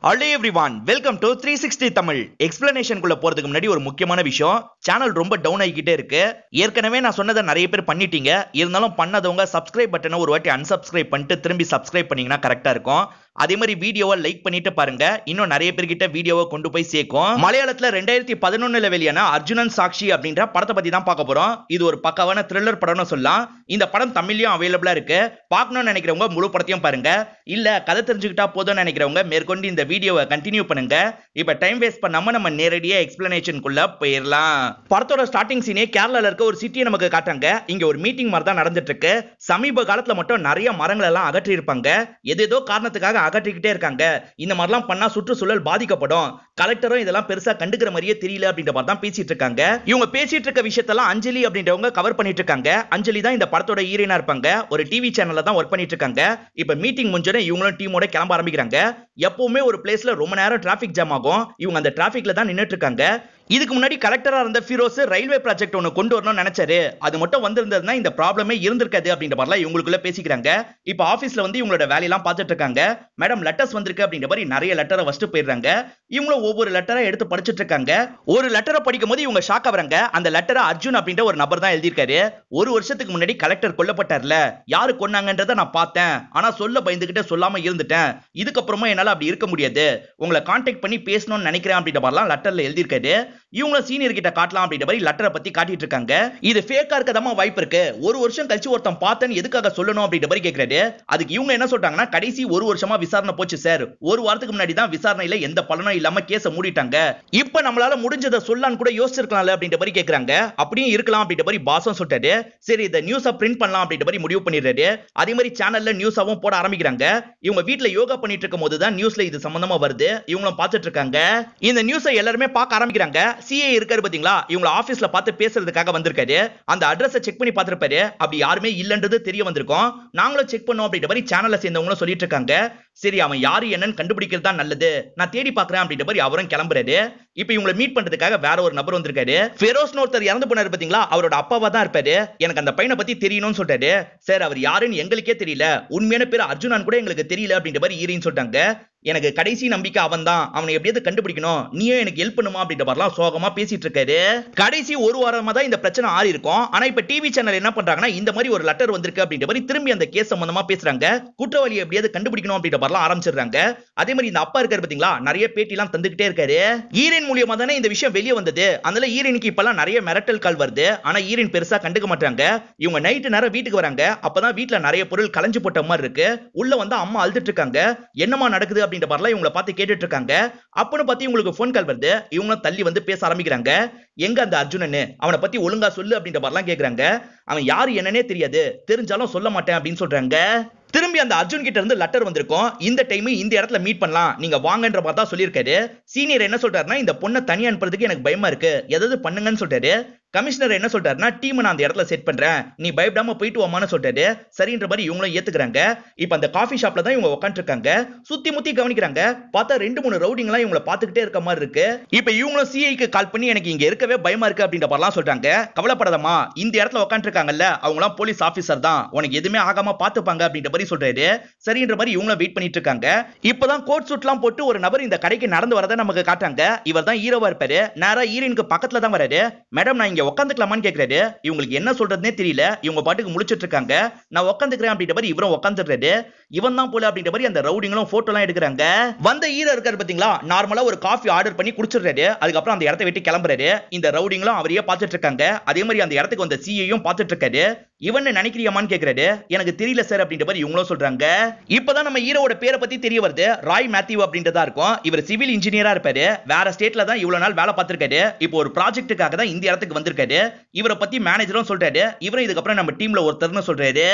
Hello everyone, welcome to 360 Tamil. Explanation குள்ள போறதுக்கு முன்னாடி ஒரு முக்கியமான விஷயம், சேனல் ரொம்ப டவுன் ஆகிக்கிட்டே இருக்கு. ஏற்கனவே நான் சொன்னதை நிறைய பேர் பண்ணிட்டீங்க. இருந்தாலும் பண்ணாதவங்க சப்ஸ்கிரைப் பட்டனை ஒரு வாட்டி அன்சப்ஸ்கிரைப் பண்ணிட்டு திரும்பி சப்ஸ்கிரைப் பண்ணீங்கன்னா கரெக்டா இருக்கும். அதே மாதிரி வீடியோவை லைக் பண்ணிட்டு பாருங்க, இன்னும் நிறைய பேர்கிட்ட வீடியோவை கொண்டு போய் சேர்க்கும். மலையாளத்துல 2011ல வெளியான அர்ஜுனன் சாக்ஷி அப்படின்ற படத்தை பத்தி தான் பார்க்க போறோம். இது ஒரு பக்காவான த்ரில்லர் படம்னு சொல்லலாம். இந்த படம் தமிழ்லயும் அவைலபிளா இருக்கு. பார்க்கணும்னு நினைக்கிறவங்க முழு படத்தையும் பாருங்க. இல்ல கதை தெரிஞ்சுக்கிட்டா போதும்னு நினைக்கிறவங்க மேற்கொண்டு இந்த வீடியோவை கண்டினியூ பண்ணுங்க. இப்ப டைம் வேஸ்ட் பண்ணாம நம்ம நேரடியா எக்ஸ்பிளனேஷன் குள்ள போயிடலாம். படத்தோட ஸ்டார்டிங் சீனே கேரளால இருக்க ஒரு சிட்டியை நமக்கு காட்டாங்க. இங்க ஒரு மீட்டிங் மாதிரி தான் நடந்துட்டு இருக்கு. சமீப காலத்துல மட்டும் நிறைய மரங்கள் எல்லாம் அகற்றி இருப்பாங்க. ஏதேதோ காரணத்துக்காக அகற்றிக்கிட்டே இருக்காங்க. இந்த மாதிரிலாம் பண்ணா சுற்றுச்சூழல் பாதிக்கப்படும். கலெக்டரும் இதெல்லாம் பெருசா கண்டுக்கிற மாதிரியே தெரியல அப்படின்ற மாதிரி தான் பேசிட்டு இருக்காங்க. இவங்க பேசிட்டு இருக்க விஷயத்தெல்லாம் அஞ்சலி அப்படின்றவங்க கவர் பண்ணிட்டு இருக்காங்க. அஞ்சலி தான் இந்த படத்தோட ஹீரோயினா இருப்பாங்க. ஒரு டிவி சேனல்ல தான் ஒர்க் பண்ணிட்டு இருக்காங்க. இப்ப மீட்டிங் முடிஞ்சோடனே இவங்களும் டீமோட கிளம்ப ஆரம்பிக்கிறாங்க. எப்பவுமே ஒரு பிளேஸ்ல ரொம்ப நேரம் டிராபிக் ஜாம் ஆகும். இவங்க அந்த டிராபிக்ல தான் நின்னுட்டு இருக்காங்க. இதுக்கு முன்னாடி கலெக்டரா இருந்த ஃபிரோஸ் ரயில்வே ப்ராஜெக்ட் ஒன்னு கொண்டு வரணும்னு நினைச்சாரு. அது மட்டும் வந்திருந்ததுன்னா இந்த ப்ராப்ளமே இருந்திருக்காது அப்படின்ற மாதிரிலாம் இவங்களுக்குள்ள பேசிக்கிறாங்க. இப்ப ஆபீஸ்ல வந்து இவங்களோட வேலையெல்லாம் பார்த்துட்டு இருக்காங்க. மேடம் லெட்டர்ஸ் வந்திருக்கு அப்படின்ற மாதிரி நிறைய லெட்டரை வச்சுட்டு போயிடுறாங்க. இவங்களும் ஒவ்வொரு லெட்டரை எடுத்து படிச்சுட்டு இருக்காங்க. ஒரு லெட்டரை படிக்கும் போது இவங்க ஷாக் ஆகுறாங்க. அந்த லெட்டரை அர்ஜுன் அப்படின்ற ஒரு நபர் தான் எழுதியிருக்காரு. ஒரு வருஷத்துக்கு முன்னாடி கலெக்டர் கொல்லப்பட்டார்ல, யாரு கொன்னாங்கன்றத நான் பார்த்தேன். ஆனா சொல்ல பயந்துகிட்டே சொல்லாம இருந்துட்டேன். இதுக்கப்புறமா என்னால அப்படி இருக்க முடியாது. உங்களை கான்டாக்ட் பண்ணி பேசணும்னு நினைக்கிறேன் அப்படின்ற மாதிரிலாம் லெட்டர்ல எழுதியிருக்காரு. இவங்க சீனியர் கிட்ட காட்டலாம் அப்படின்ற மாதிரி லெட்டரை பத்தி காட்டிட்டு இருக்காங்க. இது ஃபேக்கா இருக்கதமா வாய்ப்பு இருக்கு. ஒரு வருஷம் கழிச்சு ஒருத்தன் பார்த்தேன்னு எதுக்காக சொல்லணும் அப்படின்ற மாதிரி கேக்குறாரு. அதுக்கு இவங்க என்ன சொல்றாங்கன்னா, கடைசி ஒரு வருஷமா விசாரணை போச்சு சார். ஒரு வாரத்துக்கு முன்னாடி தான் விசாரணையில எந்த பலனும் இல்லாம கேஸ மூடிட்டாங்க. இப்ப நம்மளால முடிஞ்சதை சொல்லலாம்னு கூட யோசிச்சிருக்கலாம்ல அப்படின்ற மாதிரி கேக்குறாங்க. அப்படியும் இருக்கலாம் அப்படின்ற மாதிரி பாஸும் சொல்றாரு. சரி இந்த நியூஸை பிரிண்ட் பண்ணலாம் அப்படின்ற மாதிரி முடிவு பண்ணிடுறாரு. அதே மாதிரி சேனல்ல நியூஸாவும் போட ஆரம்பிக்கிறாங்க. இவங்க வீட்ல யோகா பண்ணிட்டு இருக்கும் போது தான் நியூஸ்ல இது சம்பந்தமா வருது. இவங்களும் பார்த்துட்டு இருக்காங்க. இந்த நியூஸை எல்லாருமே பார்க்க ஆரம்பிக்கிறாங்க. சிஏ இருக்காரு பாத்தீங்களா, இவங்க ஆபீஸ்ல பார்த்து பேசுறதுக்காக வந்திருக்காரு. அந்த அட்ரஸை செக் பண்ணி பார்த்திருப்பாரு. அப்படி யாருமே இல்லன்றது தெரிய வந்திருக்கும். நாங்களும் செக் பண்ணோம் அப்படின்ற மாதிரி சேனல்ல சேர்ந்தவங்களும் சொல்லிட்டு இருக்காங்க. சரி அவன் யாரு என்னன்னு கண்டுபிடிக்கிறது தான் நல்லது, நான் தேடி பார்க்கறேன் அப்படின்ற மாதிரி அவரும் கிளம்புறாரு. இப்போ இவங்களை மீட் பண்றதுக்காக வேற ஒரு நபர் வந்திருக்காரு. ஃபெரோஸ்னு ஒருத்தர் இறந்து போனாரு பாத்தீங்களா, அவரோட அப்பாவா தான் இருப்பாரு. எனக்கு அந்த பையனை பத்தி தெரியணும்னு சொல்றாரு. சார் அவர் யாருன்னு எங்களுக்கே தெரியல, உண்மையான பேர் அர்ஜுனான் கூட எங்களுக்கு தெரியல அப்படின்ற மாதிரி ஈரின்னு சொல்லிட்டாங்க. எனக்கு கடைசி நம்பிக்கை அவன் தான், அவனை எப்படியாவது கண்டுபிடிக்கணும், நீயே எனக்கு ஹெல்ப் பண்ணுமா அப்படின்ற மாதிரிலாம் சோகமா பேசிட்டு இருக்காரு. கடைசி ஒரு வாரமா தான் இந்த பிரச்சனை ஆறி இருக்கும். ஆனா இப்ப டிவி சேனல் என்ன பண்றாங்கன்னா, இந்த மாதிரி ஒரு லெட்டர் வந்திருக்கு அப்படின்ற மாதிரி திரும்பி அந்த கேஸ் சம்பந்தமா பேசுறாங்க. குற்றவாளியை எப்படியாவது கண்டுபிடிக்கணும் அப்படின்ற மாதிரிலாம் ஆரம்பிச்சிடுறாங்க. அதே மாதிரி இந்த அப்பா இருக்காரு பாத்தீங்களா, நிறைய பேட்டி எல்லாம் தந்துகிட்டே இருக்காரு. ஈரின் மூலியமா தானே இந்த விஷயம் வெளியே வந்தது. அதனால ஈரினுக்கு இப்பெல்லாம் நிறைய மிரட்டல் கால் வருது. ஆனா ஈரின் பெருசா கண்டுக்க மாட்டாங்க. இவங்க நைட்டு நேரம் வீட்டுக்கு வராங்க. அப்பதான் வீட்டுல நிறைய பொருள் கலைஞ்சு போட்ட மாதிரி இருக்கு. உள்ள வந்து அம்மா அழுதுட்டு இருக்காங்க. என்னமா நடக்குது அப்படின்ற மாதிரிலாம் இவங்களை பார்த்து கேட்டுட்டு இருக்காங்க. அப்பன்னு பார்த்து இவங்களுக்கு போன் கால் வருது. இவங்களும் தள்ளி வந்து பேச ஆரம்பிக்கிறாங்க. எங்க அந்த அர்ஜுனன், அவனை பத்தி ஒழுங்கா சொல்லு அப்படின்ற மாதிரிலாம் கேக்குறாங்க. அவன் யாரு என்னன்னே தெரியாது, தெரிஞ்சாலும் சொல்ல மாட்டேன் அப்படின்னு சொல்றாங்க. திரும்பி அந்த அர்ஜுன் கிட்ட இருந்து லெட்டர் வந்திருக்கும். இந்த டைம் இந்த இடத்துல மீட் பண்ணலாம், நீங்க வாங்கன்ற மாதிரி தான் சொல்லியிருக்காரு. சீனியர் என்ன சொல்றாருன்னா, இந்த பொண்ணை தனியா அனுப்புறதுக்கு எனக்கு பயமா இருக்கு, ஏதாவது பண்ணுங்கன்னு சொல்றாரு. கமிஷனர் என்ன சொல்றாருன்னா, டீம் நான் அந்த இடத்துல செட் பண்றேன், நீ பயப்படாம போயிட்டு வாமான்னு சொல்றாரு. சரின்ற மாதிரி இவங்களும் ஏத்துக்கிறாங்க. இப்ப அந்த காஃபி ஷாப்ல தான் இவங்க உட்கார்ந்து இருக்காங்க. சுத்தி முத்தி கவனிக்கிறாங்க. பார்த்தா 2-3 ரவுடிங்லாம் இவங்களை பார்த்துக்கிட்டே இருக்க மாதிரி இருக்கு. இப்ப இவங்களும் சிஐக்கு கால் பண்ணி எனக்கு இங்க இருக்கவே பயமா இருக்கு அப்படின்ற மாதிரிலாம் சொல்றாங்க. கவலைப்படாதமா, இந்த இடத்துல உட்கார்ந்து இருக்காங்கல்ல, அவங்களாம் போலீஸ் ஆபீசர் தான், உனக்கு எதுவுமே ஆகாம பாத்துப்பாங்க அப்படின்ற மாதிரி சொல்றாரு. சரின்ற மாதிரி இவங்களும் வெயிட் பண்ணிட்டு இருக்காங்க. இப்பதான் கோட் சூட்லாம் போட்டு ஒரு நபர் இந்த கடைக்கு நடந்து வரதை நமக்கு காட்டாங்க. இவர் தான் ஹீரோவா இருப்பாரு. நேரா ஹீரோயினுக்கு பக்கத்துல தான் வராரு. மேடம் நான் இங்க உட்காந்துக்கலாமான்னு கேக்குறாரு. இவங்களுக்கு என்ன சொல்றதுனே தெரியல. இவங்க பாட்டுக்கு முழிச்சிட்டு இருக்காங்க. நான் உட்காந்துக்கிறேன் அப்படின்ற மாதிரி இவரும் உட்காந்துடுறாரு. இவன் தான் போல அப்படின்ற மாதிரி அந்த ரவுடிங்களும் போட்டோ எல்லாம் எடுக்கிறாங்க. வந்த ஹீரோ இருக்காரு பாத்தீங்களா, நார்மலா ஒரு காஃபி ஆர்டர் பண்ணி குடிச்சிடுறாரு. அதுக்கப்புறம் அந்த இடத்தை விட்டு கிளம்புறாரு. இந்த ரவுடிங்களும் அவரையே பார்த்துட்டு இருக்காங்க. அதே மாதிரி அந்த இடத்துக்கு வந்த சிஐயும் பார்த்துட்டு இருக்காரு. இவன் நினைக்கிறியாமான்னு கேக்குறாரு. எனக்கு தெரியல சார் அப்படின்ற மாதிரி இவங்களும் சொல்றாங்க. இப்பதான் நம்ம ஹீரோவோட பேரை பத்தி தெரிய வருது. ராய் மேத்யூ அப்படின்றதா இருக்கும். இவர் சிவில் இன்ஜினியரா இருப்பாரு. வேற ஸ்டேட்ல தான் இவ்வளவு நாள் வேலை பார்த்திருக்காரு. இப்போ ஒரு ப்ராஜெக்ட்டுக்காக தான் இந்த இடத்துக்கு வந்திருக்காரு. இவரை பத்தி மேனேஜரும் சொல்றாரு. இவரும் இதுக்கப்புறம் நம்ம டீம்ல ஒருத்தர்னு சொல்றாரு.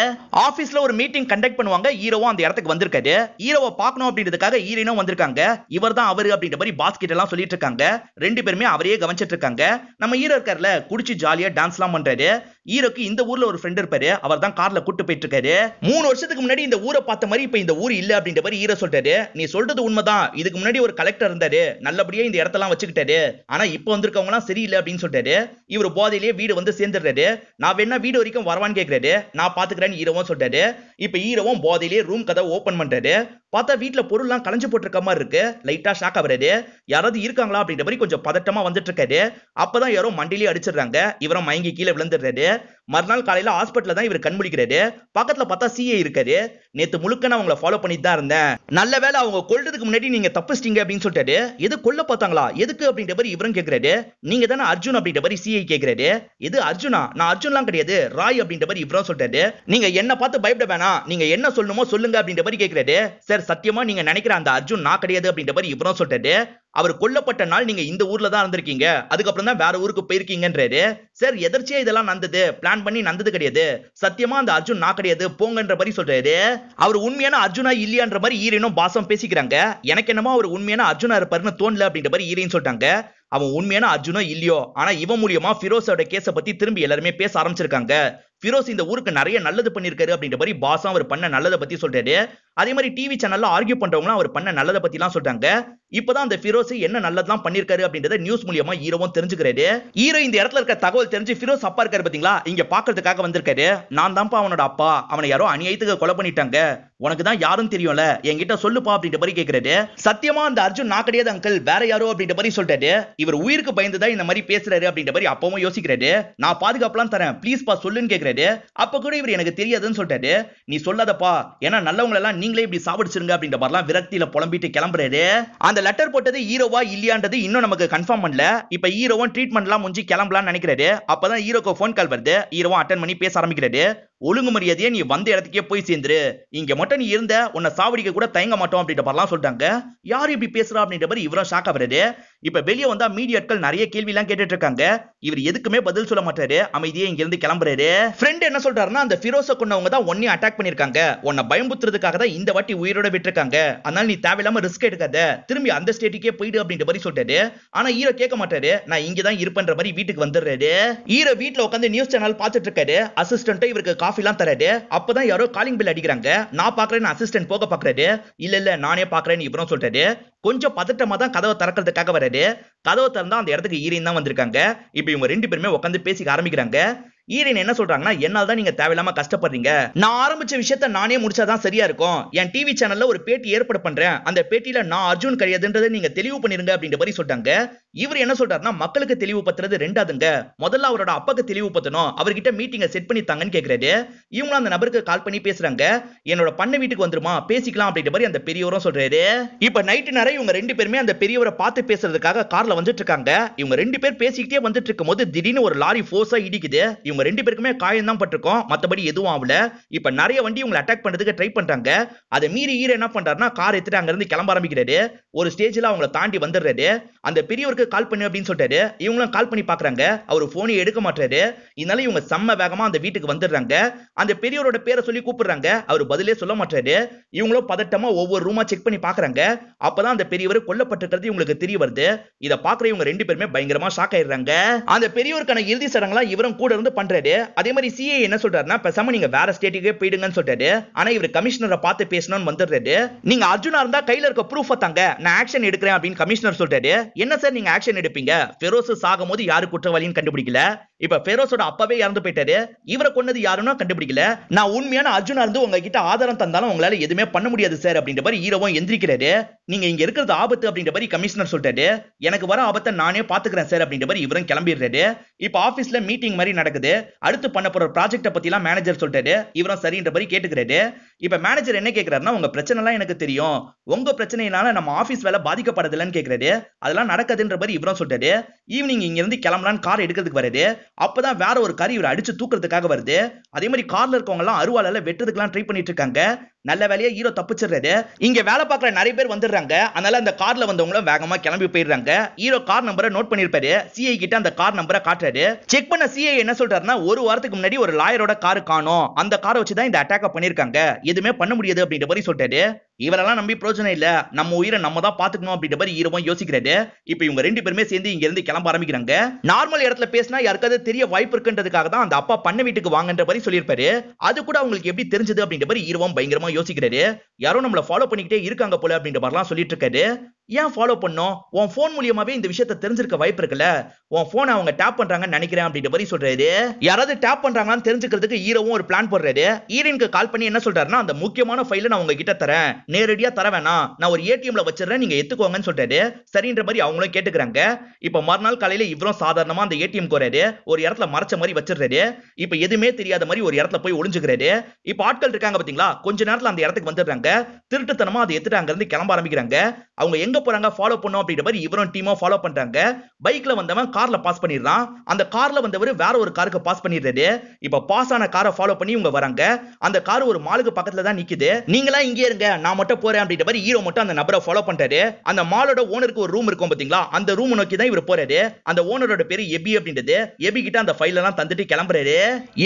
ஆபீஸ்ல ஒரு மீட்டிங் கண்டக்ட் பண்ணுவாங்க. ஹீரோவும் அந்த இடத்துக்கு வந்திருக்காரு. ஹீரோவை பார்க்கணும் அப்படின்றதுக்காக ஹீரோனும் வந்திருக்காங்க. இவர் தான் அவரு அப்படின்ற மாதிரி பாஸ் கிட்ட எல்லாம் சொல்லிட்டு இருக்காங்க. ரெண்டு பேருமே அவரையே கவனிச்சிட்டு இருக்காங்க. நம்ம ஹீரோ இருக்கார்ல, குடிச்சு ஜாலியா டான்ஸ் எல்லாம் பண்றாரு. ஹீரோக்கு இந்த ஊர்ல ஒரு ஃப்ரெண்ட் இருப்பாரு. அவர் தான் கார்ல கூட்டு போயிட்டு இருக்காரு. 3 வருஷத்துக்கு முன்னாடி இந்த ஊரை பார்த்த மாதிரி இப்ப இந்த ஊர் இல்ல அப்படின்ற மாதிரி ஹீரோ சொல்றாரு. நீ சொல்றது உண்மைதான், இதுக்கு முன்னாடி ஒரு கலெக்டர் இருந்தாரு, நல்லபடியா இந்த இடத்தெல்லாம் வச்சுக்கிட்டாரு. ஆனா இப்ப வந்திருக்கவங்க எல்லாம் சரியில்லை அப்படின்னு சொல்றாரு. இவர் போதையிலேயே வீடு வந்து சேர்ந்துடுறாரு. நான் வேணா வீடு வரைக்கும் வரவான்னு கேக்குறாரு. நான் பாத்துக்கிறேன்னு ஹீரோவும் சொல்றாரு. இப்ப ஹீரோவும் போதையிலேயே ரூம் கதை ஓபன் பண்றாரு. பார்த்தா வீட்டுல பொருள்லாம் கலைஞ்சு போட்டிருக்க மாதிரி இருக்கு. லைட்டா ஷாக் ஆகுறாரு. யாராவது இருக்காங்களா அப்படின்ற மாதிரி கொஞ்சம் பதட்டமா வந்துட்டு இருக்காரு. அப்பதான் யாரோ மண்டிலேயே அடிச்சிடுறாங்க. இவரும் மயங்கி கீழே விழுந்துடுறாரு. மறுநாள் காலையில ஹாஸ்பிட்டல்ல தான் இவர் கண்முழிக்கிறாரு. பக்கத்துல பார்த்தா சிஏ இருக்காரு. நேத்து முழுக்க நான் அவங்கள ஃபாலோ பண்ணிட்டு தான் இருந்தேன். நல்ல வேளை அவங்க கொல்றதுக்கு முன்னாடி நீங்க தப்பிச்சிட்டீங்க அப்படின்னு சொல்லிட்டாரு. எது கொல்ல பார்த்தாங்களா, எதுக்கு அப்படின்ற மாதிரி இவரும் கேக்குறாரு. நீங்க தானே அர்ஜுன் அப்படின்ற மாதிரி சிஐ கேக்குறாரு. எது அர்ஜுனா? நான் அர்ஜுன்லாம் கிடையாது, ராய் அப்படின்ற மாதிரி இவரும் சொல்லிட்டாரு. நீங்க என்ன பார்த்து பயப்பட வேணாம், நீங்க என்ன சொல்லணுமோ சொல்லுங்க அப்படின்ற மாதிரி கேக்குறாரு. சார் சத்தியமா நீங்க நினைக்கிற அந்த அர்ஜுன் நான் கிடையாது அப்படின்ற மாதிரி இவரும் சொல்லிட்டாரு. அவர் கொல்லப்பட்ட நாள் நீங்க இந்த ஊர்ல தான் இருந்திருக்கீங்க, அதுக்கப்புறம் தான் வேற ஊருக்கு போயிருக்கீங்கன்றாரு. சார் எதர்ச்சியா இதெல்லாம் நடந்தது, பிளான் பண்ணி நடந்தது கிடையாது, சத்தியமா அந்த அர்ஜுன் நான் கிடையாது போங்கன்ற மாதிரி சொல்றாரு. அவர் உண்மையான அர்ஜுனா இல்லையான்ற மாதிரி ஈரனும் பாசம் பேசிக்கிறாங்க. எனக்கு என்னமோ அவர் உண்மையான அர்ஜுனா இருப்பாருன்னு தோணல அப்படின்ற மாதிரி ஈரன் சொல்லிட்டாங்க. அவன் உண்மையான அர்ஜுனோ இல்லையோ, ஆனா இவன் மூலியமா ஃபிரோஸோட கேஸ பத்தி திரும்பி எல்லாருமே பேச ஆரம்பிச்சிருக்காங்க. ஃபிரோஸ் இந்த ஊருக்கு நிறைய நல்லது பண்ணிருக்காரு அப்படின்ற மாதிரி பாசம் அவர் பண்ண நல்லதை பத்தி சொல்றாரு. அதே மாதிரி டிவி சேனல்ல ஆர்கியூ பண்றவங்களும் அவர் பண்ண நல்லதை பத்தி எல்லாம் சொல்றாங்க. இப்பதான் அந்த ஃபிரோஸ் என்ன நல்லதெல்லாம் பண்ணிருக்காரு அப்படின்றத நியூஸ் மூலியமா ஹீரோவும் தெரிஞ்சுக்கிறாரு. ஹீரோ இந்த இடத்துல இருக்க தகவல் தெரிஞ்சு ஃபிரோஸ் அப்பா இருக்காரு பாத்தீங்களா, இங்க பாக்குறதுக்காக வந்திருக்காரு. நான் தான்ப்பா அவனோட அப்பா, அவனை யாரோ அநியாயத்துக்கு கொலை பண்ணிட்டாங்க, உனக்கு தான் யாரும் தெரியும்ல, என்கிட்ட சொல்லுப்பா அப்படின்ற மாதிரி கேக்குறாரு. சத்தியமா அந்த அர்ஜுன் நான் கிடையாது அங்கிள், வேற யாரோ அப்படின்ற மாதிரி சொல்றாரு. இவர் உயிருக்கு பயந்துதான் இந்த மாதிரி பேசுறாரு அப்படின்ற மாதிரி அப்பவும் யோசிக்கிறாரு. நான் பாதுகாப்புலாம் தரேன், ப்ளீஸ் பா சொல்லுன்னு கேக்குறாரு. அப்ப கூட இவர் எனக்கு தெரியாதுன்னு சொல்றாரு. நீ சொல்லாதப்பா, ஏன்னா நல்லவங்க எல்லாம் நீங்களே இப்படி சாவடிச்சிருங்க அப்படின்ற மாதிரிலாம் விரக்தியில புலம்பிட்டு கிளம்புறாரு. அந்த லெட்டர் போட்டது ஹீரோவா இல்லையான்றது இன்னும் நமக்கு கன்ஃபார்ம் பண்ணல. இப்ப ஹீரோவும் ட்ரீட்மெண்ட்லாம் முடிஞ்சு கிளம்பலாம்னு நினைக்கிறாரு. அப்பதான் ஹீரோக்கு ஃபோன் கால் வருது. ஹீரோவும் அட்டென்ட் பண்ணி பேச ஆரம்பிக்கிறாரு. ஒழுங்கு மரியாதையே நீ வந்த இடத்துக்கே போய் சேர்ந்துரு, இங்க மட்டும் நீ இருந்த உன்னை சாவடிக்க கூட தயங்க மாட்டோம் அப்படின்ற மாதிரிலாம் சொல்றாங்க. யார் இப்படி பேசுறா அப்படின்ற மாதிரி இவரும் ஷாக் ஆகுறாரு. இப்ப வெளியே வந்தா மீடியாக்கள் நிறைய கேள்வி எல்லாம் கேட்டுட்டு இருக்காங்க. இவர் எதுக்குமே பதில் சொல்ல மாட்டாரு, அமைதியே இங்க இருந்து கிளம்புறாரு. ஃப்ரெண்ட் என்ன சொல்றாருன்னா, அந்த ஃபிரோஸை கொண்டவங்க தான் ஒன்னே அட்டாக் பண்ணிருக்காங்க, உன்னை பயமுத்துறதுக்காக தான் இந்த வாட்டி உயிரோட விட்டுருக்காங்க, அதனால நீ தேவையில்லாம ரிஸ்க் எடுக்காத, திரும்பி அந்த ஸ்டேட்டுக்கே போயிடு அப்படின்ற மாதிரி சொல்றாரு. ஆனா ஹீரோ கேட்க மாட்டாரு. நான் இங்க தான் இருப்பேன்ற மாதிரி வீட்டுக்கு வந்துடுறாரு. ஹீரோ வீட்டுல உட்காந்து நியூஸ் சேனல் பார்த்துட்டு இருக்காரு. அசிஸ்டன்ட் இவருக்கு காஃபி எல்லாம் தராரு. அப்பதான் யாரோ காலிங் பெல் அடிக்கிறாங்க. நான் பாக்குறேன்னு அசிஸ்டன்ட் போக பாக்குறாரு. இல்ல நானே பாக்குறேன்னு இவரும் சொல்றாரு. கொஞ்சம் பதட்டமா தான் கதவை திறக்கிறதுக்காக வராரு. கதவை திறந்தா அந்த இடத்துக்கு ஈரன் தான் வந்திருக்காங்க. இப்ப இவங்க ரெண்டு பேருமே உட்காந்து பேசிக்க ஆரம்பிக்கிறாங்க. ஈரன் என்ன சொல்றாங்கன்னா, என்னால தான் நீங்க தேவையில்லாம கஷ்டப்படுறீங்க, நான் ஆரம்பிச்ச விஷயத்தை நானே முடிச்சாதான் சரியா இருக்கும், என் டிவி சேனல்ல ஒரு பேட்டி ஏற்பாடு பண்றேன், அந்த பேட்டியில நான் அர்ஜுன் கிடையாதுன்றதை நீங்க தெளிவு பண்ணிருங்க அப்படின்ற மாதிரி சொல்றாங்க. இவர் என்ன சொல்றாருன்னா, மக்களுக்கு தெளிவு பத்துறது ரெண்டாதுங்க, முதல்ல அவரோட அப்பாக்கு தெளிவு பத்தணும், அவர்கிட்ட மீட்டிங்கை செட் பண்ணி தாங்கன்னு கேக்குறாரு. இவங்க அந்த நபருக்கு கால் பண்ணி பேசுறாங்க. என்னோட பண்ண வீட்டுக்கு வந்துருமா பேசிக்கலாம் அப்படின்ற மாதிரி அந்த பெரியவரும் சொல்றாரு. இப்ப நைட்டு நேரம் இவங்க ரெண்டு பேருமே அந்த பெரியவரை பார்த்து பேசுறதுக்காக கார்ல வந்துட்டு இருக்காங்க. இவங்க ரெண்டு பேர் பேசிக்கிட்டே வந்துட்டு இருக்கும் போது திடீர்னு ஒரு லாரி ஃபோர்ஸா இடிக்குது. இவங்க ரெண்டு பேருக்குமே காயம் தான் பட்டிருக்கும், மத்தபடி எதுவும் ஆகல. இப்ப நிறைய வண்டி இவங்களை அட்டாக் பண்றதுக்கு ட்ரை பண்றாங்க. அதை மீறி ஈர என்ன பண்றாருன்னா, கார் எடுத்துட்டு அங்க இருந்து கிளம்ப ஆரம்பிக்கிறாரு. ஒரு ஸ்டேஜ்ல அவங்கள தாண்டி வந்துடுறாரு. அந்த பெரியவருக்கு கால் பண்ணு அப்படின்னு சொல்லிட்டாரு. இவங்களும் கால் பண்ணி பாக்குறாங்க. அவர் போனை எடுக்க மாட்டாரு. இதனால இவங்க செம்ம வேகமா அந்த வீட்டுக்கு வந்துடுறாங்க. அந்த பெரியவரோட பேரை சொல்லி கூப்பிடுறாங்க. அவர் பதிலே சொல்ல மாட்டாரு. இவங்களும் பதட்டமா ஒவ்வொரு ரூமா செக் பண்ணி பாக்குறாங்க. அப்பதான் அந்த பெரியவர் கொல்லப்பட்டிருக்கிறது இவங்களுக்கு தெரிய வருது. இத பாக்குற இவங்க ரெண்டு பேருமே பயங்கரமா ஷாக் ஆயிடுறாங்க. அந்த பெரியவருக்கான இறுதி சடங்குலாம் இவரும் கூட இருந்து பண்றாரு. அதே மாதிரி சிஏ என்ன சொல்றாருன்னா, பேசாம நீங்க வேற ஸ்டேட்டுக்கே போயிடுங்கன்னு சொல்றாரு. ஆனா இவர் கமிஷனரை பார்த்து பேசணும்னு வந்துடுறாரு. நீங்க அர்ஜுனா இருந்தா கையில இருக்க ப்ரூஃப் தாங்க, நான் ஆக்ஷன் எடுக்கிறேன் அப்படின்னு கமிஷனர் சொல்றாரு. என்ன சார் நீங்க ஆக்ஷன் எடுப்பீங்க, ஃபெரோஸ் சாகும் போது யாரு குற்றவாளின்னு கண்டுபிடிக்கல, இப்ப ஃபெரோஸோட அப்பாவே இறந்து போயிட்டாரு, இவரை கொன்னது யாருன்னு கண்டுபிடிக்கல, நான் உண்மையான அர்ஜுனா இருந்து உங்ககிட்ட ஆதாரம் தந்தாலும் உங்களால எதுவுமே பண்ண முடியாது சார் அப்படின்ற மாதிரி ஹீரோவும் எந்திரிக்கிறாரு. நீங்க இங்க இருக்கிறது ஆபத்து அப்படின்ற மாதிரி கமிஷனர் சொல்றாரு. எனக்கு வர ஆபத்தை நானே பாத்துக்கிறேன் சார் அப்படின்ற மாதிரி இவரும் கிளம்பிடுறாரு. இப்ப ஆபீஸ்ல மீட்டிங் மாதிரி நடக்குது. அடுத்து பண்ண போற ப்ராஜெக்ட பத்தி எல்லாம் மேனேஜர் சொல்றாரு. இவரும் சரின்ற மாதிரி கேட்டுக்கிறாரு. இப்ப மேனேஜர் என்ன கேக்குறாருன்னா, உங்க பிரச்சனை எல்லாம் எனக்கு தெரியும், உங்க பிரச்சனையினால நம்ம ஆபீஸ் வேலை பாதிக்கப்படுதுலன்னு கேக்குறாரு. அதெல்லாம் நடக்குதுன்ற மாதிரி இவரும் சொல்றாரு. ஈவினிங் இங்க இருந்து கிளம்பலான்னு கார் எடுக்கிறதுக்கு வருது. அப்பதான் வேற ஒரு கார் இவரை அடிச்சு தூக்குறதுக்காக வருது. அதே மாதிரி கார்ல இருக்கவங்க எல்லாம் அருவாளால வெட்டுறதுக்கு ட்ரை பண்ணிட்டு இருக்காங்க. நல்ல வேலையா ஹீரோ தப்பிச்சிடுறாரு. இங்க வேலை பார்க்குற நிறைய பேர் வந்துடுறாங்க. அதனால அந்த கார்ல வந்தவங்களும் வேகமா கிளம்பி போயிடுறாங்க. ஹீரோ கார் நம்பரை நோட் பண்ணிருப்பாரு. சிஐ கிட்ட அந்த கார் நம்பரை காட்டுறாரு. செக் பண்ண சிஐ என்ன சொல்றாருன்னா, ஒரு வாரத்துக்கு முன்னாடி ஒரு லாயரோட கார் காணோம், அந்த காரை வச்சுதான் இந்த அட்டாக் பண்ணிருக்காங்க, எதுவுமே பண்ண முடியாது அப்படின்ற மாதிரி சொல்றாரு. இவரெல்லாம் நம்பி பிரோஜனம் இல்ல, நம்ம உயிரை நம்ம தான் பாத்துக்கணும் அப்படின்ற மாதிரி ஹீரோவும் யோசிக்கிறாரு. இப்ப இவங்க ரெண்டு பேருமே சேர்ந்து இங்க இருந்து கிளம்ப ஆரம்பிக்கிறாங்க. நார்மல் இடத்துல பேசினா யாருக்காவது தெரிய வாய்ப்பு இருக்குன்றதுக்காக தான் அந்த அப்பா பண்ண வீட்டுக்கு வாங்கன்ற மாதிரி சொல்லியிருப்பாரு. அது கூட அவங்களுக்கு எப்படி தெரிஞ்சது அப்படின்ற மாதிரி ஹீரோவும் பயங்கரமா யோசிக்கிறாரு. யாரோ நம்மள ஃபாலோ பண்ணிக்கிட்டே இருக்காங்க போல அப்படின்ற மாதிரிலாம் சொல்லிட்டு இருக்காரு. ஏன் ஃபாலோ பண்ணோம்? உன் போன் மூலியமாவே இந்த விஷயத்தை தெரிஞ்சிருக்க வாய்ப்பு இருக்குல்ல. உன் போனை அவங்க டேப் பண்றாங்கன்னு நினைக்கிறேன் அப்படின்ற மாதிரி சொல்றாரு. யாராவது டேப் பண்றாங்களான்னு தெரிஞ்சுக்கிறதுக்கு ஹீரோவும் ஒரு பிளான் போடுறாரு. ஹீரோயினுக்கு கால் பண்ணி என்ன சொல்றாருன்னா, அந்த முக்கியமான ஃபைலை நான் உங்ககிட்ட தரேன், நேரடியா தர வேணாம், நான் ஒரு ஏடிஎம்ல வச்சிடறேன், நீங்க எடுத்துக்கோங்கன்னு சொல்றாரு. சரின்ற மாதிரி அவங்களும் கேட்டுக்கிறாங்க. இப்ப மறுநாள் காலையில இவரும் சாதாரணமா அந்த ஏடிஎம் போறாரு. ஒரு இடத்துல மறைச்ச மாதிரி வச்சிடுறாரு. இப்ப எதுவுமே தெரியாத மாதிரி ஒரு இடத்துல போய் ஒளிஞ்சுக்கிறாரு. இப்ப ஆட்கள் இருக்காங்க பாத்தீங்களா, கொஞ்ச நேரத்துல அந்த இடத்துக்கு வந்துடுறாங்க. திருட்டுத்தனமா அதை எடுத்துட்டு அங்க இருந்து கிளம்ப ஆரம்பிக்கிறாங்க. அவங்க எங்க போறாங்க, ஃபாலோ பண்ணோம் அப்படின்ற மாதிரி இவரும் டீமா ஃபாலோ பண்றாங்க. பைக்ல வந்தவன் கார்ல பாஸ் பண்ணிடுறான். அந்த கார்ல வந்தவர் வேற ஒரு காருக்கு பாஸ் பண்ணிடுறாரு. இப்ப பாஸ் ஆன காரை ஃபாலோ பண்ணி இவங்க வராங்க. அந்த கார் ஒரு மாலுக்கு பக்கத்துல தான் நிக்குது. நீங்களா இங்கே இருங்க, நான் மட்டும் போறேன் அப்படின்ற மாதிரி ஹீரோ மட்டும் அந்த நபரை ஃபாலோ பண்றாரு. அந்த மாலோட ஓனருக்கு ஒரு ரூம் இருக்கும் பாத்தீங்களா, அந்த ரூம் நோக்கி தான் இவர் போறாரு. அந்த ஓனரோட பேரு எபி அப்படின்றது. எபி கிட்ட அந்த ஃபைல் எல்லாம் தந்துட்டு கிளம்புறாரு.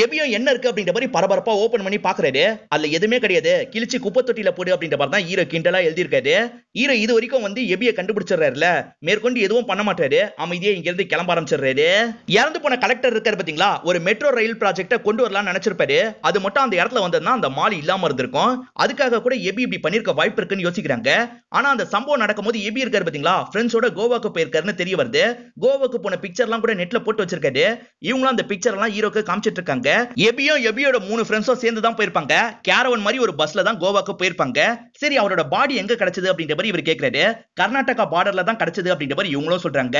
எபியும் என்ன இருக்கு அப்படின்ற மாதிரி பரபரப்பா ஓபன் பண்ணி பாக்குறாரு. அதுல எதுவுமே கிடையாது. கிழிச்சு குப்பை தொட்டில போடு அப்படின்ற மாதிரி தான் ஹீரோ கிண்டலா எழுதி இருக்காரு. ஹீரோ இது வரைக்கும் வந்து எபியை கண்டுபிடிச்சிடறாருல, மேற்கொண்டு எதுவும் பண்ண மாட்டாரு. அமைதியா இங்க இருந்து கிளம்ப ஆரம்பிச்சிடுறாரு. இறந்து போன கலெக்டர் இருக்காரு பாத்தீங்களா, ஒரு மெட்ரோ ரயில் ப்ராஜெக்ட கொண்டு வரலாம்னு நினைச்சிருப்பாரு. அது மட்டும் அந்த இடத்துல வந்ததுன்னா அந்த மால் இல்லாம இருந்திருக்கும். அதுக்காக கூட எபி இப்படி பண்ணிருக்க வாய்ப்பு இருக்குன்னு யோசிக்கிறாங்க. ஆனா அந்த சம்பவம் நடக்கும்போது எபி இருக்காரு பாத்தீங்களா, ஃப்ரெண்ட்ஸோட கோவாக்கு போயிருக்காருன்னு தெரிய வருது. கோவாக்கு போன பிக்சர்லாம் கூட நெட்ல போட்டு வச்சிருக்காரு. இவங்களும் அந்த பிக்சர் எல்லாம் ஹீரோக்கு காமிச்சிட்டு இருக்காங்க. எபியும் எபியோட 3 ஃப்ரெண்ட்ஸும் சேர்ந்து தான் போயிருப்பாங்க. கேரவன் மாதிரி ஒரு பஸ்ல தான் கோவாக்கு போயிருப்பாங்க. சரி, அவரோட பாடி எங்க கிடைச்சது அப்படின்ற மாதிரி இவர் கேக்குறாரு. கர்நாடகா பார்டர்ல தான் கிடைச்சது அப்படின்ற மாதிரி இவங்களும் சொல்றாங்க.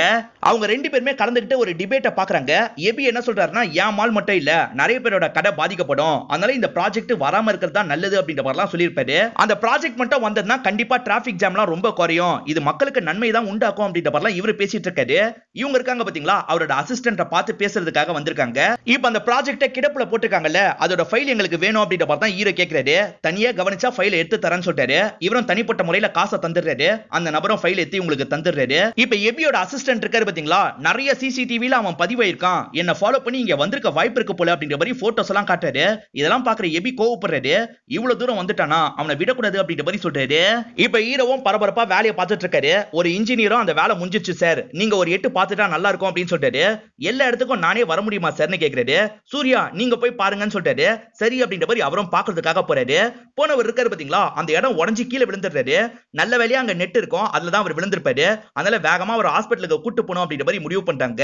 அவங்க ரெண்டு பேருமே கலந்துக்கிட்டு ஒரு டிபேட்டை பாக்குறாங்க. எபி என்ன சொல்றாருன்னா, ஏன் மால் மட்டும் இல்ல, நிறைய பேரோட கடை பாதிக்கப்படும், அதனால இந்த ப்ராஜெக்ட் வராம இருக்கிறது தான் நல்லது அப்படின்ற மாதிரிலாம் சொல்லியிருப்பாரு. அந்த ப்ராஜெக்ட் மட்டும் வந்ததுன்னா கண்டிப்பா டிராபிக் ஜாம்லாம் ரொம்ப குறையும், இது மக்களுக்கு நன்மை தான் உண்டாக்கும் அப்படின்ற மாதிரிலாம் இவர் பேசிட்டு இருக்காரு. இவங்க இருக்காங்க பாத்தீங்களா, அவரோட அசிஸ்டன்ட்டை பார்த்து பேசுறதுக்காக வந்திருக்காங்க. இப்ப அந்த ப்ராஜெக்ட்டை கிடப்புல போட்டுருக்காங்கல்ல, அதோட ஃபைல் எங்களுக்கு வேணும் அப்படின்ற மாதிரி தான் ஹீரோ கேக்குறாரு. தனியா கவனிச்சா ஃபைலை எடுத்து தரேன்னு சொல்றாரு. இவரும் தனிப்பட்ட முறையில காசை தந்துடுறாரு. அந்த நபரும் ஃபைல் எடுத்து உங்களுக்கு தந்துடுறாரு. இப்ப எபியோட அசிஸ்டன்ட் இருக்காரு பாத்தீங்களா, நிறைய சிசிடிவில அவன் பதிவாயிருக்கான், என்ன ஃபாலோ பண்ணி இங்க வந்திருக்க வாய்ப்பு இருக்கு போல அப்படின்ற மாதிரி போட்டோஸ் எல்லாம் காட்டுறாரு. இதெல்லாம் பாக்குற எபி கோவப்படுறாரு. இவ்வளவு தூரம் வந்துட்டானா அவனை விடக்கூடாது அப்படின்ற மாதிரி சொல்றாரு. இப்ப ஹீரோவும் பரபரப்பா வேலையை பார்த்துட்டு இருக்காரு. ஒரு இன்ஜினியரும் அந்த வேலை முடிஞ்சிச்சு சார், நீங்க ஒரு 8 பார்த்துட்டா நல்லா இருக்கும் அப்படின்னு சொல்றாரு. எல்லா இடத்துக்கும் நானே வர முடியுமா சார்னு கேக்குறாரு. சூர்யா நீங்க போய் பாருங்கன்னு சொல்றாரு. சரி அப்படின்ற மாதிரி அவரும் பாக்குறதுக்காக போறாரு. போனவர் இருக்காரு பாத்தீங்களா, அந்த இடம் உடஞ்சி கீழே விழுந்துடுறாரு. நல்ல வேலையா அங்க நெட் இருக்கும், அதுலதான் அவர் விழுந்திருப்பாரு. அதனால வேகமா ஒரு ஹாஸ்பிட்டலுக்கு கூட்டு போனோம் அப்படின்ற மாதிரி முடிவு பண்றாங்க.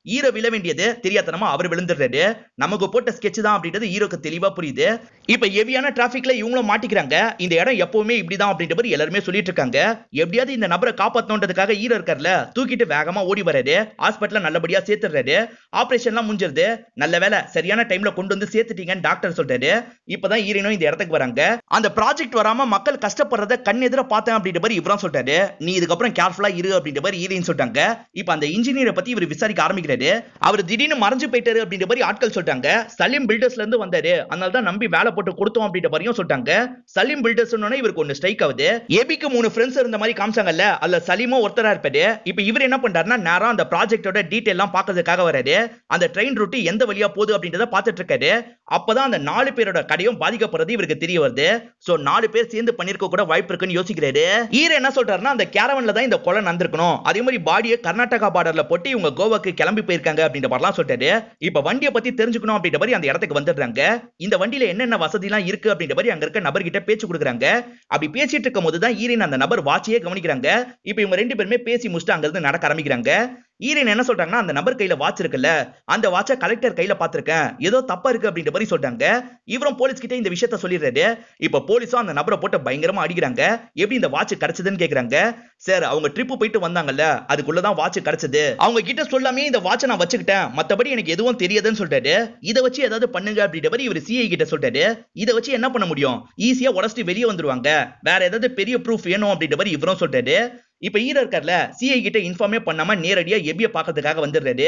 ஹீரோ விழ வேண்டியது தெரியாதனமா அவர் விழுந்துடுறாரு. நமக்கு போட்ட ஸ்கெட்ச் தான் அப்படின்றது ஹீரோக்கு தெளிவா புரியுது. இப்ப ஹெவியான டிராபிக்ல இவங்களும் மாட்டிக்கிறாங்க. இந்த இடம் எப்பவுமே இப்படிதான் அப்படின்ற மாதிரி எல்லாருமே சொல்லிட்டு இருக்காங்க. எப்படியாவது இந்த நபரை காப்பாத்தணுன்றதுக்காக ஹீரோ இருக்கார்ல, தூக்கிட்டு வேகமா ஓடி வராரு. ஹாஸ்பிட்டல்ல நல்லபடியா சேர்த்துறாரு. ஆபரேஷன்லாம் முடிஞ்சிருது. நல்ல வேலை சரியான டைம்ல கொண்டு வந்து சேர்த்துட்டீங்கன்னு டாக்டர் சொல்றாரு. இப்பதான் ஹீரோனும் இந்த இடத்துக்கு வராங்க. அந்த ப்ராஜெக்ட் வராம மக்கள் கஷ்டப்படுறத கண் எதிர பார்த்தேன் அப்படின்ற மாதிரி இவரும் சொல்றாரு. நீ இதுக்கப்புறம் கேர்ஃபுல்லா இரு அப்படின்ற மாதிரி ஹீரோயின் சொல்றாங்க. இப்ப அந்த இன்ஜினியரை பத்தி இவர் விசாரிக்க ஆரம்பிக்கிறாரு. அவர் திடீர்னு மறைஞ்சு போயிட்டாரு அப்படின்ற மாதிரி ஆட்கள் சொல்றாங்க. சலீம் பில்டர்ஸ்ல இருந்து வந்தாரு, அதனால தான் நம்பி வேலை போட்டு கொடுத்தோம் அப்படின்ற மாதிரியும் சொல்றாங்க. சலீம் பில்டர்ஸ் இவருக்கு ஒன்னு ஸ்ட்ரைக் ஆகுது. ஏபிக்கு 3 ஃப்ரெண்ட்ஸ் இருந்த மாதிரி காமிச்சாங்கல்ல, அதுல சலீமும் ஒருத்தரா இருப்பாரு. இப்ப இவர் என்ன பண்றாருன்னா, நேரா அந்த ப்ராஜெக்ட்டோட டீடைல் எல்லாம் பார்க்கிறதுக்காக வராரு. அந்த ட்ரெயின் ரூட் எந்த வழியா போகுது அப்படின்றத பார்த்துட்டு இருக்காரு. அப்பதான் அந்த 4 பேரோட கடையும் பாதிக்கப்படுறது இவருக்கு தெரிய வருது. சோ 4 பேர் சேர்ந்து பண்ணிருக்க கூட வாய்ப்பு இருக்குன்னு யோசிக்கிறாரு. ஹீரோ என்ன சொல்றாருன்னா, அந்த கேரவன்ல தான் இந்த கொலை நடந்திருக்கணும், அதே மாதிரி பாடியை கர்நாடகா பார்டர்ல போட்டு இவங்க கோவாக்கு கிளம்பி போயிருக்காங்க அப்படின்ற மாதிரிலாம் சொல்றாரு. இப்ப வண்டியை பத்தி தெரிஞ்சுக்கணும் அப்படின்ற மாதிரி அந்த இடத்துக்கு வந்துடுறாங்க. இந்த வண்டியில என்னென்ன வசதி எல்லாம் இருக்கு அப்படின்ற மாதிரி அங்க இருக்க நபர்கிட்ட பேச்சு கொடுக்குறாங்க. அப்படி பேசிட்டு இருக்கும் போதுதான் ஹீரோயின் அந்த நபர் வாட்சியே கவனிக்கிறாங்க. இப்ப இவங்க 2 பேருமே பேசி முடிச்சுட்டு அங்க இருந்து நடக்க ஆரம்பிக்கிறாங்க. ஹீரோயின் என்ன சொல்றாங்கன்னா, அந்த நபர் கையில வாட்ச் இருக்குல்ல, அந்த வாட்சை கலெக்டர் கையில பாத்திருக்கேன், ஏதோ தப்பா இருக்கு அப்படின்ற மாதிரி சொல்றாங்க. இவரும் போலீஸ் கிட்ட இந்த விஷயத்த சொல்லிடுறாரு. இப்ப போலீஸும் அந்த நபரை போட்டு பயங்கரமா அடிக்கிறாங்க. எப்படி இந்த வாட்ச் கிடைச்சதுன்னு கேக்குறாங்க. சார் அவங்க ட்ரிப் போயிட்டு வந்தாங்கல்ல, அதுக்குள்ளதான் வாட்ச் கிடைச்சது, அவங்க கிட்ட சொல்லாமே இந்த வாட்சை நான் வச்சுக்கிட்டேன், மத்தபடி எனக்கு எதுவும் தெரியாதுன்னு சொல்றாரு. இதை வச்சு ஏதாவது பண்ணுங்க அப்படின்ற மாதிரி இவர் சிஐ கிட்ட சொல்றாரு. இதை வச்சு என்ன பண்ண முடியும், ஈஸியா உடச்சிட்டு வெளியே வந்துருவாங்க, வேற ஏதாவது பெரிய ப்ரூஃப் வேணும் அப்படின்ற மாதிரி இவரும் சொல்றாரு. இப்ப ஹீரோ இருக்கார்ல, சிஐ கிட்ட இன்ஃபார்மே பண்ணாம நேரடியா எபியை பார்க்கிறதுக்காக வந்துடுறாரு.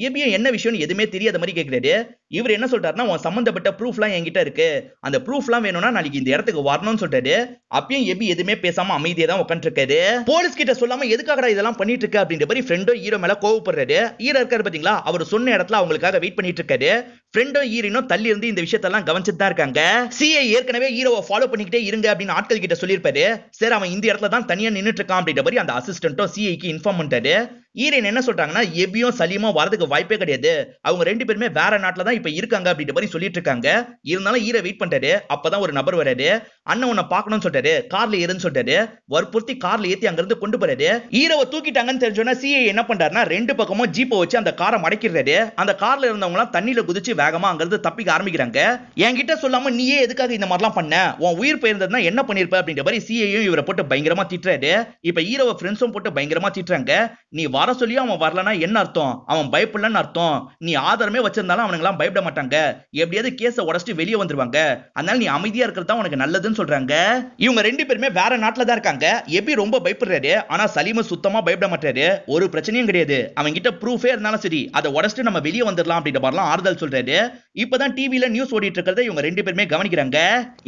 எபியை என்ன விஷயம்னு எதுவுமே தெரியாத மாதிரி கேட்கிறாரு. இவர் என்ன சொல்றாருன்னா, உன் சம்பந்தப்பட்ட ப்ரூஃப்லாம் என்கிட்ட இருக்கு, அந்த ப்ரூஃப்லாம் வேணும்னா நாளைக்கு இந்த இடத்துக்கு வரணும்னு சொல்றாரு. அப்பயும் எபி எதுவுமே பேசாம அமைதியா தான் உட்கார்ந்து இருக்காரு. போலீஸ் கிட்ட சொல்லாம எதுக்காகடா இதெல்லாம் பண்ணிட்டு இருக்க அப்படின்ற மாதிரி ஃப்ரெண்டோ ஹீரோ மேல கோவப்படுறாரு. ஹீரோ இருக்காரு பாத்தீங்களா, அவர் சொன்ன இடத்துல அவங்களுக்காக வெயிட் பண்ணிட்டு இருக்காரு. ஃப்ரெண்டோ ஹீரோனும் தள்ளி இருந்து இந்த விஷயத்தெல்லாம் கவனிச்சுட்டு தான் இருக்காங்க. சிஐ ஏற்கனவே ஹீரோவை ஃபாலோ பண்ணிக்கிட்டே இருங்க அப்படின்னு ஆட்கள் கிட்ட சொல்லியிருப்பாரு. சரி அவன் இந்த இடத்துல தான் தனியா நின்னுட்டு இருக்கான் அப்படின்ற மாதிரி அந்த அசிஸ்டன்ட்டோ சிஐக்கு இன்ஃபார்ம் பண்ணிட்டாரு. ஹீரோயின் என்ன சொல்றாங்கன்னா, எபியும் சலீமும் வரதுக்கு வாய்ப்பே கிடையாது, அவங்க 2 பேருமே வேற நாட்டுல தான் இப்ப இருக்காங்க அப்படின்ற மாதிரி சொல்லிட்டு இருக்காங்க. இருந்தாலும் ஹீரோ வெயிட் பண்றாரு. அப்பதான் ஒரு நபர் வராரு. அண்ணன் உன்னை பார்க்கணும்னு சொல்லிட்டாரு, கார்ல ஏறுன்னு சொல்லிட்டாரு. வற்புறுத்தி கார்ல ஏத்தி அங்க இருந்து கொண்டு போறாரு. ஹீரோவை தூக்கிட்டாங்கன்னு தெரிஞ்சோன்னா சிஐ என்ன பண்றாருன்னா ரெண்டு பக்கமும் ஜீப்பை வச்சு அந்த காரை மடக்கிறாரு. அந்த கார்ல இருந்தவங்க எல்லாம் தண்ணியில குதிச்சு வேகமா அங்க இருந்து தப்பிக்க ஆரம்பிக்கிறாங்க. என்கிட்ட சொல்லாம நீயே எதுக்காக இந்த மாதிரிலாம் பண்ண, உன் உயிர் போயிருந்ததுன்னா என்ன பண்ணிருப்ப அப்படின்ற மாதிரி சிஐயும் இவரை போட்டு பயங்கரமா திட்டுறாரு. இப்ப ஹீரோவை ஃப்ரெண்ட்ஸும் போட்டு பயங்கரமா திட்டுறாங்க. நீ வர சொல்லியும் அவன் வரலன்னா என்ன அர்த்தம், அவன் பயப்படலன்னு அர்த்தம். நீ ஆதாரமே வச்சிருந்தாலும் அவனுங்க எல்லாம் பயப்பட மாட்டாங்க, எப்படியாவது கேஸை உடச்சிட்டு வெளியே வந்துருவாங்க. அதனால நீ அமைதியா இருக்கிறது தான் உனக்கு நல்லதுன்னு சொல்றாங்க. இவங்க ரெண்டு பேருமே வேற நாட்டுல தான் இருக்காங்க. எபி ரொம்ப பயப்படுறாரு, ஆனா சலீம் சுத்தமா பயப்பட மாட்டாரு. ஒரு பிரச்சனையும் கிடையாது, அவங்க கிட்ட ப்ரூஃபே இருந்தாலும் சரி அதை உடச்சிட்டு நம்ம வெளியே வந்துடலாம் அப்படின்ற மாதிரிலாம் ஆறுதல் சொல்றாரு. இப்பதான் டிவில நியூஸ் ஓடிட்டு இருக்கிறத இவங்க ரெண்டு பேருமே கவனிக்கிறாங்க.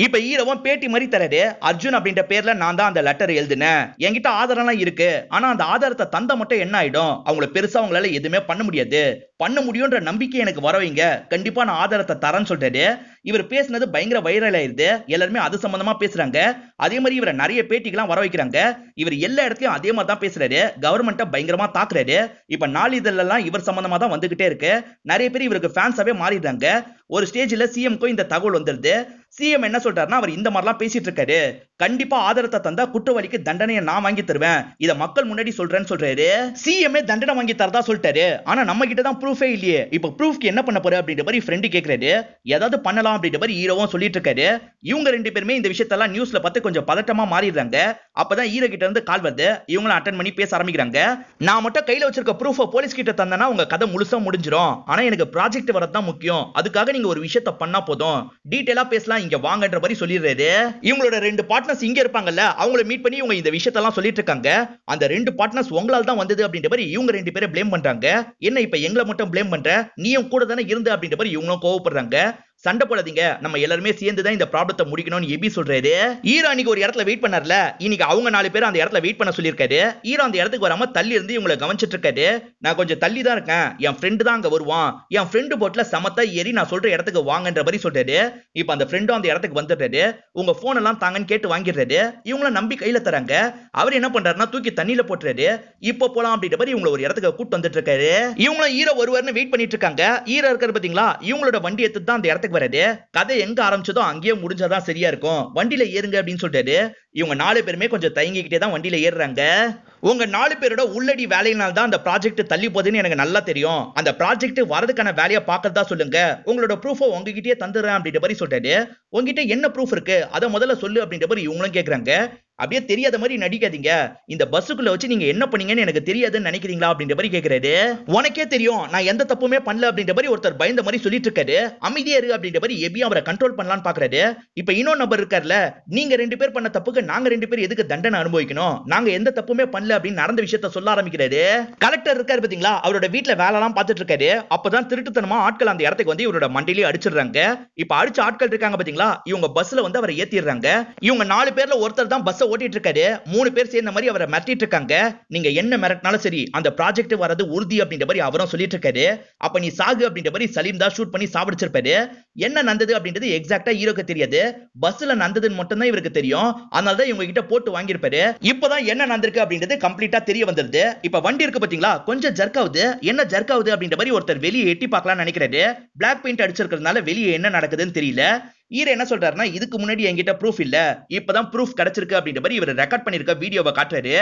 இப்ப ஹீரோவும் பேட்டி மாதிரி தராரு. அர்ஜுன் அப்படின்ற பேர்ல நான் தான் அந்த லெட்டர் எழுதினேன், என்கிட்ட ஆதாரம்லாம் இருக்கு. ஆனா அந்த ஆதாரத்தை தந்த மட்டும் என்ன ஆயிடும், அவங்கள பெருசா அவங்களால எதுவுமே பண்ண முடியாது. பண்ண முடியும்ன்ற நம்பிக்கை எனக்கு வர வைங்க, கண்டிப்பா நான் ஆதாரத்தை தரேன்னு சொல்றாரு. இவர் பேசினது பயங்கர வைரல் ஆயிருது, எல்லாருமே அது சம்பந்தமா பேசுறாங்க. அதே மாதிரி இவரை நிறைய பேட்டிகள்லாம் வர வைக்கிறாங்க. இவர் எல்லா இடத்துலயும் அதே மாதிரி தான் பேசுறாரு, கவர்மெண்ட்டை பயங்கரமா தாக்குறாரு. இப்ப நாளிதழெல்லாம் இவர் சம்பந்தமா தான் வந்துகிட்டே இருக்கு. நிறைய பேர் இவருக்கு ஃபேன்ஸாவே மாறிடுறாங்க. ஒரு ஸ்டேஜ்ல சிஎம்க்கும் இந்த தகவல் வந்துருது. சிஎம் என்ன சொல்றாருன்னா அவர் இந்த மாதிரிலாம் பேசிட்டு இருக்காரு, கண்டிப்பா ஆதாரத்தை தந்தா குற்றவாளிக்கு தண்டனையை நான் வாங்கி தருவேன், இத மக்கள் முன்னாடி சொல்றேன்னு சொல்றாரு. சிஎம்ஏ தண்டனை வாங்கி தரதா சொல்லிட்டாரு, ஆனா நம்ம கிட்ட தான் ப்ரூஃபே இல்லையே, இப்ப ப்ரூஃப்க்கு என்ன பண்ண போற அப்படின்ற மாதிரி ஃப்ரெண்டு கேக்குறாரு. ஏதாவது பண்ணலாம் அப்படின்ற மாதிரி ஹீரோவும் சொல்லிட்டு இருக்காரு. இவங்க ரெண்டு பேருமே இந்த விஷயத்தெல்லாம் நியூஸ்ல பார்த்து கொஞ்சம் பதட்டமா மாறிடுறாங்க. அப்பதான் ஹீரோ கிட்ட இருந்து கால் வருது. இவங்களும் அட்டென்ட் பண்ணி பேச ஆரம்பிக்கிறாங்க. நான் மட்டும் கையில வச்சிருக்க ப்ரூஃபை போலீஸ் கிட்ட தந்தனா உங்க கதை முழுசா முடிஞ்சிடும், ஆனா எனக்கு ப்ராஜெக்ட் வரதான் முக்கியம், அதுக்காக நீங்க ஒரு விஷயத்தை பண்ணா போதும், டீடைலா பேசலாம், இங்க வாங்கன்ற மாதிரி சொல்லிடுறாரு. இவங்களோட ரெண்டு பார்ட்னர்ஸ் இங்க இருப்பாங்கல்ல, அவங்கள மீட் பண்ணி இவங்க இந்த விஷயத்தெல்லாம் சொல்லிட்டு இருக்காங்க. அந்த ரெண்டு பார்ட்னர்ஸ் உங்களால தான் வந்தது அப்படின்ற மாதிரி இவங்க ரெண்டு பேரை ப்ளேம் பண்றாங்க. என்ன இப்ப எங்களை மட்டும் ப்ளேம் பண்ற, நீயும் கூட தானே இருந்த அப்படின்ற மாதிரி இவங்களும் கோவப்படுறாங்க. சண்டை போடாதீங்க, நம்ம எல்லாருமே சேர்ந்து தான் இந்த ப்ராப்ளத்தை முடிக்கணும்னு எபி சொல்றாரு. ஹீரோ அன்னைக்கு ஒரு இடத்துல வெயிட் பண்ணார்ல, இன்னைக்கு அவங்க 4 பேர் அந்த இடத்துல வெயிட் பண்ண சொல்லியிருக்காரு. ஹீரோ அந்த இடத்துக்கு வராம தள்ளி இருந்து இவங்களை கவனிச்சிட்டு இருக்காரு. நான் கொஞ்சம் தள்ளி தான் இருக்கேன், என் ஃப்ரெண்டு தான் அங்க வருவான், என் ஃப்ரெண்டு போட்ல சமத்தா ஏறி நான் சொல்ற இடத்துக்கு வாங்கன்ற மாதிரி சொல்றாரு. இப்ப அந்த ஃப்ரெண்டும் அந்த இடத்துக்கு வந்துடுறாரு. உங்க போன் எல்லாம் தாங்கன்னு கேட்டு வாங்கிடுறாரு. இவங்கள நம்பி கையில தராங்க. அவர் என்ன பண்றாருன்னா தூக்கி தண்ணியில போட்டுறாரு. இப்ப போலாம் அப்படின்ற மாதிரி இவங்களை ஒரு இடத்துக்கு கூட்டு வந்துட்டு இருக்காரு. இவங்களும் ஹீரோ வருவார்னு வெயிட் பண்ணிட்டு இருக்காங்க. ஹீரோ இருக்காரு பாத்தீங்களா, இவங்களோட வண்டி எடுத்து தான் அந்த இடத்துக்கு வருது. கதை எங்க ஆரம்பிச்சதோ அங்கேயே முடிஞ்சாதான் சரியா இருக்கும், வண்டியில ஏறுங்க அப்படின்னு சொல்லிட்டாரு. இவங்க 4 பேருமே கொஞ்சம் தயங்கிக்கிட்டே தான் வண்டியில ஏறுறாங்க. உங்க 4 பேரோட உள்ளடி வேலையினால தான் அந்த ப்ராஜெக்ட் தள்ளி போகுதுன்னு எனக்கு நல்லா தெரியும், அந்த ப்ராஜெக்ட் வரதுக்கான வேலையை பார்க்கறதா சொல்லுங்க, உங்களோட ப்ரூஃபை உங்ககிட்டயே தந்துடுறேன் அப்படின்ற மாதிரி சொல்றாரு. உங்ககிட்ட என்ன ப்ரூஃப் இருக்கு அதை முதல்ல சொல்லு அப்படின்ற மாதிரி இவங்களும் கேக்குறாங்க. அப்படியே தெரியாத மாதிரி நடிக்காதீங்க, இந்த பஸ்ஸுக்குள்ள வச்சு நீங்க என்ன பண்ணீங்கன்னு எனக்கு தெரியாதுன்னு நினைக்கிறீங்களா அப்படின்ற மாதிரி கேக்குறாரு. உனக்கே தெரியும் நான் எந்த தப்புமே பண்ணல அப்படின்ற மாதிரி ஒருத்தர் பயந்த மாதிரி சொல்லிட்டு இருக்காரு. அமைதியா இரு அப்படின்ற மாதிரி எபி அவரை கண்ட்ரோல் பண்ணலாம்னு பாக்குறாரு. இப்ப இன்னொரு நபர் இருக்கார்ல, நீங்க 2 பேர் பண்ண தப்புக்கு நாங்க 2 பேர் எதுக்கு தண்டனை அனுபவிக்கணும், நாங்க எந்த தப்புமே பண்ணல அப்படின்னு நடந்த விஷயத்த சொல்ல ஆரம்பிக்கிறாரு. கலெக்டர் இருக்காரு பாத்தீங்களா, அவரோட வீட்டுல வேலை எல்லாம் பார்த்துட்டு இருக்காரு. அப்பதான் திருட்டுத்தனமா ஆட்கள் அந்த இடத்துக்கு வந்து இவரோட மண்டியிலே அடிச்சிடுறாங்க. இப்ப அடிச்ச ஆட்கள் இருக்காங்க பாத்தீங்களா, இவங்க பஸ்ல வந்து அவரை ஏத்திடுறாங்க. இவங்க 4 பேர்ல ஒருத்தர் தான் பஸ் ஓட்டிட்டு இருக்காரு. 3 பேர் சேர்ந்த மாதிரி அவரை மிரட்டிட்டு இருக்காங்க. நீங்க என்ன மிரட்டினாலும் சரி அந்த ப்ராஜெக்ட் வரது உறுதி அப்படின்ற மாதிரி அவரும் சொல்லிட்டு இருக்காரு. அப்ப நீ சாகு அப்படின்ற மாதிரி சலீம் தான் ஷூட் பண்ணி சாவடிச்சிருப்பாரு. என்ன நடந்தது அப்படின்றது எக்ஸாக்ட்டா ஹீரோக்கு தெரியாது, பஸ்ல நடந்ததுன்னு மட்டும் தான் இவருக்கு தெரியும். அதனால தான் இவங்க கிட்ட போட்டு வாங்கியிருப்பாரு. இப்பதான் என்ன நடந்திருக்கு அப்படின்றது கம்ப்ளீட்டா தெரிய வந்திருது. இப்ப வண்டி இருக்கு பாத்தீங்களா, கொஞ்சம் ஜர்க் ஆகுது. என்ன ஜர்க் ஆகுது அப்படின்ற மாதிரி ஒருத்தர் வெளியே எட்டி பார்க்கலாம்னு நினைக்கிறாரு. பிளாக் பெயிண்ட் அடிச்சிருக்கிறதுனால வெளியே என்ன நடக்குதுன்னு தெரியல. ஹீரோ என்ன சொல்றாருன்னா இதுக்கு முன்னாடி என்கிட்ட ப்ரூஃப் இல்ல, இப்பதான் ப்ரூஃப் கிடைச்சிருக்கு அப்படின்ற மாதிரி இவர் ரெக்கார்ட் பண்ணிருக்க வீடியோவை காட்டுறாரு.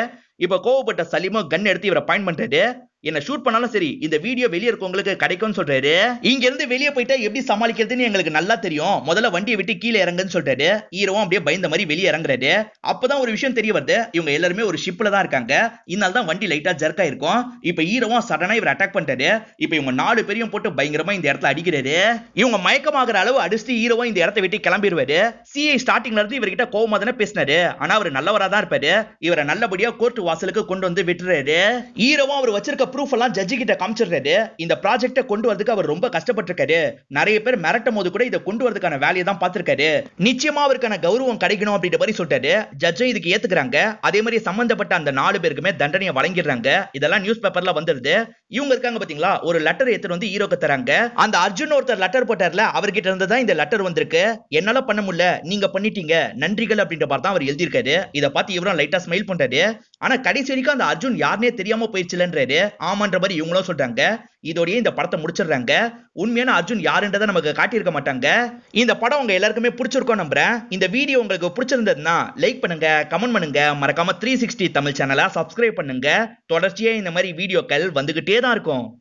இப்ப கோவப்பட்ட சலீமும் கன் எடுத்து இவரை பாயிண்ட் பண்றாரு. என்ன ஷூட் பண்ணாலும் சரி இந்த வீடியோ வெளியே இருக்கவங்களுக்கு கிடைக்கும்னு சொல்றாரு. இங்க இருந்து வெளியே போயிட்டா எப்படி சமாளிக்கிறதுன்னு எங்களுக்கு நல்லா தெரியும், முதல்ல வண்டியை விட்டு கீழே இறங்குன்னு சொல்றாரு. ஹீரோவும் அப்படியே பயந்த மாதிரி வெளியே இறங்குறாரு. அப்பதான் ஒரு விஷயம் தெரிய வருது, இவங்க எல்லாருமே ஒரு ஷிப்ல தான் இருக்காங்க. இதனால தான் வண்டி லைட்டா ஜர்க் ஆயிருக்கும். இப்ப ஹீரோவும் சடனா இவர் அட்டாக் பண்றாரு. இப்ப இவங்க 4 பேரையும் போட்டு பயங்கரமா இந்த இடத்துல அடிக்கிறாரு. இவங்க மயக்கமாகற அளவு அடிச்சுட்டு ஹீரோவும் இந்த இடத்தை விட்டு கிளம்பிடுவாரு. சிஐ ஸ்டார்டிங்ல இருந்து இவர்கிட்ட கோவமா தானே பேசினாரு, ஆனா அவர் நல்லவரா தான் இருப்பாரு. இவரை நல்லபடியா கோர்ட் வாசலுக்கு கொண்டு வந்து விட்டுறாரு. ஹீரோவும் அவர் வச்சிருக்க ப்ரூஃப் எல்லாம் ஜட்ஜி கிட்ட காமிச்சிடுறாரு. இந்த ப்ராஜெக்ட்டை கொண்டு வரதுக்கு அவர் ரொம்ப கஷ்டப்பட்டிருக்காரு. நிறைய பேர் மிரட்டும் போது கூட இதை கொண்டு வரதுக்கான வேலையை தான் பார்த்திருக்காரு. நிச்சயமா அவருக்கான கௌரவம் கிடைக்கணும் அப்படின்ற மாதிரி சொல்லிட்டாரு. ஜட்ஜும் இதுக்கு ஏத்துக்கிறாங்க. அதே மாதிரி சம்பந்தப்பட்ட அந்த 4 பேருக்குமே தண்டனையை வழங்கிடுறாங்க. இதெல்லாம் நியூஸ் பேப்பர்ல வந்துருது. இவங்க இருக்காங்க பாத்தீங்களா, ஒரு லெட்டர் எடுத்துட்டு வந்து ஹீரோக்கு தராங்க. அந்த அர்ஜுன் ஒருத்தர் லெட்டர் போட்டார்ல, அவர்கிட்ட இருந்து தான் இந்த லெட்டர் வந்திருக்கு. என்னால பண்ண முடியல, நீங்க பண்ணிட்டீங்க, நன்றிகள் அப்படின்ற மாதிரி தான் அவர் எழுதியிருக்காரு. இதை பார்த்து இவரும் லைட்டா ஸ்மைல் பண்றாரு. ஆனா கடைசி வரைக்கும் அந்த அர்ஜுன் யாருனே தெரியாம போயிடுச்சுலன்றாரு. ஆமான்ற மாதிரி இவங்களும் சொல்றாங்க. இதோடய இந்த படத்தை முடிச்சிடுறாங்க. உண்மையான அர்ஜுன் யாருன்றதை நமக்கு காட்டியிருக்க மாட்டாங்க. இந்த படம் உங்க எல்லாருக்குமே பிடிச்சிருக்கும் நம்புறேன். இந்த வீடியோ உங்களுக்கு பிடிச்சிருந்ததுன்னா லைக் பண்ணுங்க, கமெண்ட் பண்ணுங்க, மறக்காம 360 தமிழ் சேனலை சப்ஸ்கிரைப் பண்ணுங்க. தொடர்ச்சியா இந்த மாதிரி வீடியோக்கள் வந்துகிட்டே தான் இருக்கும்.